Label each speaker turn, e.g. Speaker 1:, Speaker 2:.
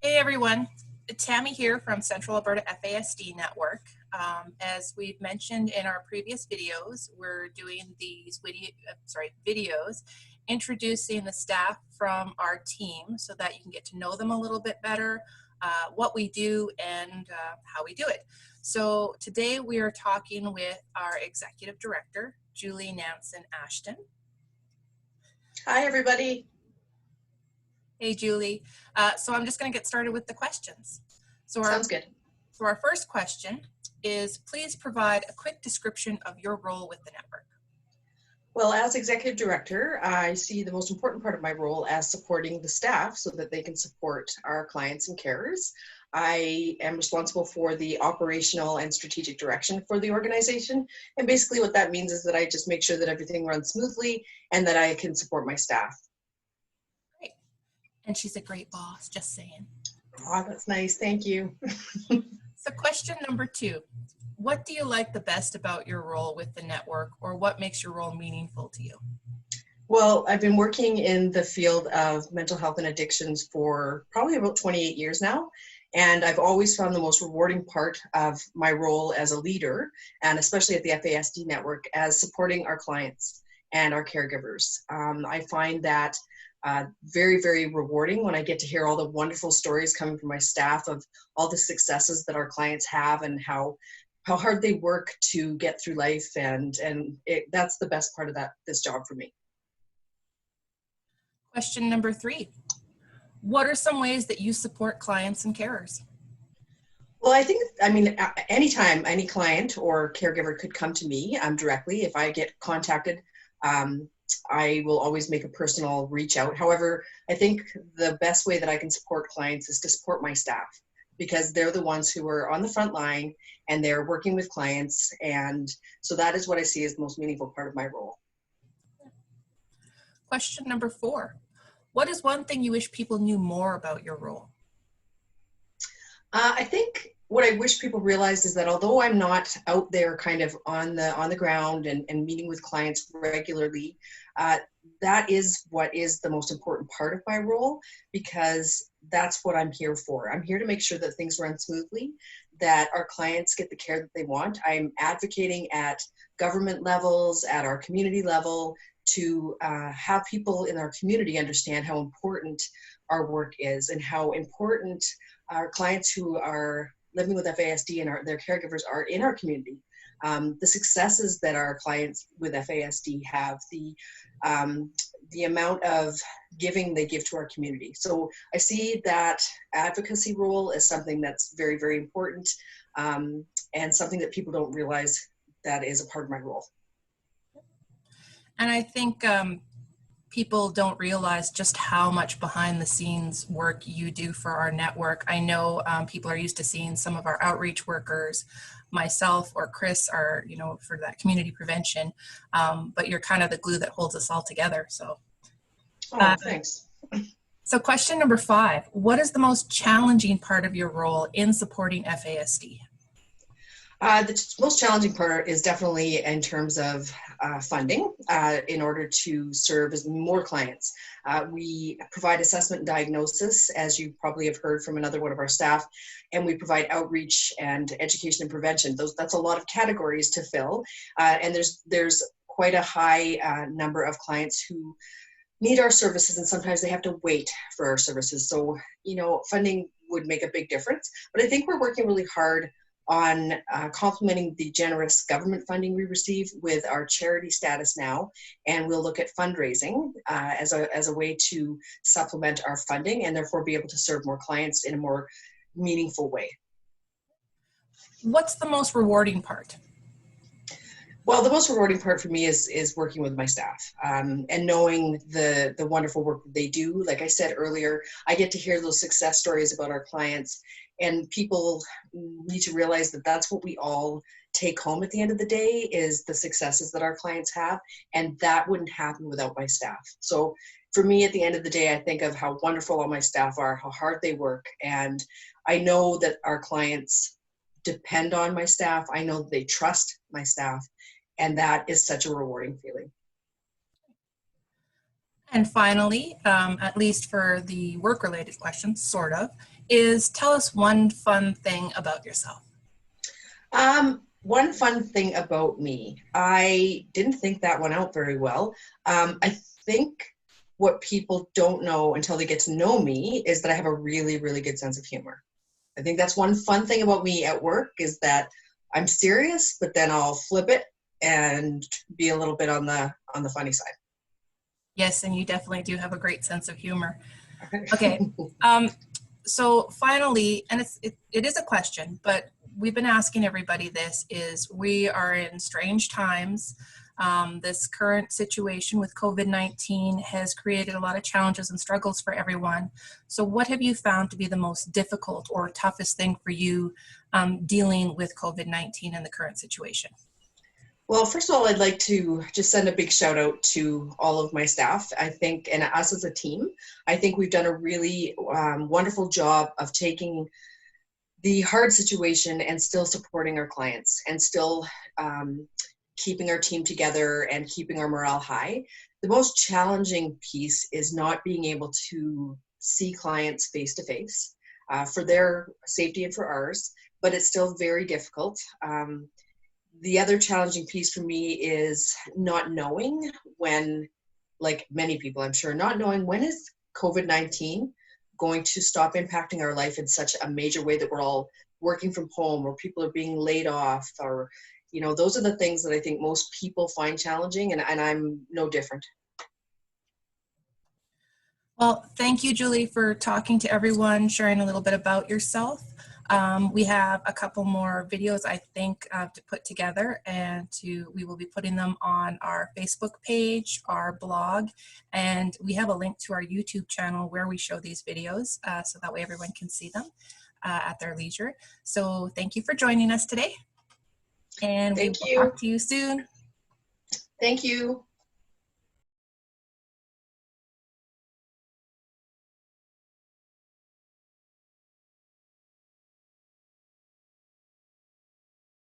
Speaker 1: Hey everyone, Tammy here from Central Alberta FASD Network. As we've mentioned in our previous videos, we're doing these videos introducing the staff from our team so that you can get to know them a little bit better, what we do and how we do it. So today we are talking with our Executive Director, Julie Nansen Ashton.
Speaker 2: Hi everybody.
Speaker 1: Hey, Julie. So I'm just going to get started with the questions.
Speaker 2: Sounds good.
Speaker 1: So our first question is, please provide a quick description of your role with the network.
Speaker 2: Well, as Executive Director, I see the most important part of my role as supporting the staff so that they can support our clients and carers. I am responsible for the operational and strategic direction for the organization. And basically what that means is that I just make sure that everything runs smoothly and that I can support my staff.
Speaker 1: And she's a great boss, just saying.
Speaker 2: Oh, that's nice. Thank you.
Speaker 1: So question number 2, what do you like the best about your role with the network, or what makes your role meaningful to you?
Speaker 2: Well, I've been working in the field of mental health and addictions for probably about 28 years now. And I've always found the most rewarding part of my role as a leader, and especially at the FASD network, as supporting our clients and our caregivers. I find that very, very rewarding when I get to hear all the wonderful stories coming from my staff of all the successes that our clients have and how hard they work to get through life, and that's the best part of this job for me.
Speaker 1: Question number 3, what are some ways that you support clients and carers?
Speaker 2: Well, I mean, anytime any client or caregiver could come to me directly. If I get contacted, I will always make a personal reach out. However, I think the best way that I can support clients is to support my staff, because they're the ones who are on the front line and they're working with clients. And so that is what I see as the most meaningful part of my role.
Speaker 1: Question number 4, what is one thing you wish people knew more about your role?
Speaker 2: I think what I wish people realized is that although I'm not out there kind of on the ground and meeting with clients regularly, that is what is the most important part of my role, because that's what I'm here for. I'm here to make sure that things run smoothly, that our clients get the care that they want. I'm advocating at government levels, at our community level, to have people in our community understand how important our work is and how important our clients who are living with FASD and their caregivers are in our community. The successes that our clients with FASD have, the amount of giving they give to our community. So I see that advocacy role as something that's very, very important, and something that people don't realize that is a part of my role.
Speaker 1: And I think people don't realize just how much behind the scenes work you do for our network. I know people are used to seeing some of our outreach workers, myself or Chris are, for that community prevention, but you're kind of the glue that holds us all together. So,
Speaker 2: thanks.
Speaker 1: So question number 5, what is the most challenging part of your role in supporting FASD?
Speaker 2: The most challenging part is definitely in terms of funding in order to serve as more clients. We provide assessment and diagnosis, as you probably have heard from another one of our staff, and we provide outreach and education and prevention. That's a lot of categories to fill, and there's quite a high number of clients who need our services, and sometimes they have to wait for our services. So, funding would make a big difference, but I think we're working really hard on complementing the generous government funding we receive with our charity status now, and we'll look at fundraising as a way to supplement our funding and therefore be able to serve more clients in a more meaningful way.
Speaker 1: What's the most rewarding part?
Speaker 2: Well, the most rewarding part for me is working with my staff and knowing the wonderful work that they do. Like I said earlier, I get to hear those success stories about our clients, and people need to realize that that's what we all take home at the end of the day, is the successes that our clients have, and that wouldn't happen without my staff. So for me, at the end of the day, I think of how wonderful all my staff are, how hard they work, and I know that our clients depend on my staff. I know that they trust my staff, and that is such a rewarding feeling.
Speaker 1: And finally, at least for the work-related questions, sort of, is tell us one fun thing about yourself.
Speaker 2: One fun thing about me, I didn't think that one out very well. I think what people don't know until they get to know me is that I have a really, really good sense of humor. I think that's one fun thing about me at work is that I'm serious, but then I'll flip it and be a little bit on the funny side.
Speaker 1: Yes, and you definitely do have a great sense of humor. Okay. So finally, and it is a question, but we've been asking everybody this, is we are in strange times. This current situation with COVID-19 has created a lot of challenges and struggles for everyone. So what have you found to be the most difficult or toughest thing for you dealing with COVID-19 in the current situation?
Speaker 2: Well, first of all, I'd like to just send a big shout out to all of my staff. I think, and us as a team, I think we've done a really wonderful job of taking the hard situation and still supporting our clients and still keeping our team together and keeping our morale high. The most challenging piece is not being able to see clients face to face for their safety and for ours, but it's still very difficult. The other challenging piece for me is not knowing when, like many people, I'm sure, not knowing when is COVID-19 going to stop impacting our life in such a major way that we're all working from home or people are being laid off, or, you know, those are the things that I think most people find challenging, and I'm no different.
Speaker 1: Well, thank you, Julie, for talking to everyone, sharing a little bit about yourself. We have a couple more videos, I think, to put together, and we will be putting them on our Facebook page, our blog, and we have a link to our YouTube channel where we show these videos, so that way everyone can see them at their leisure. So thank you for joining us today, and we will talk to you soon.
Speaker 2: Thank you.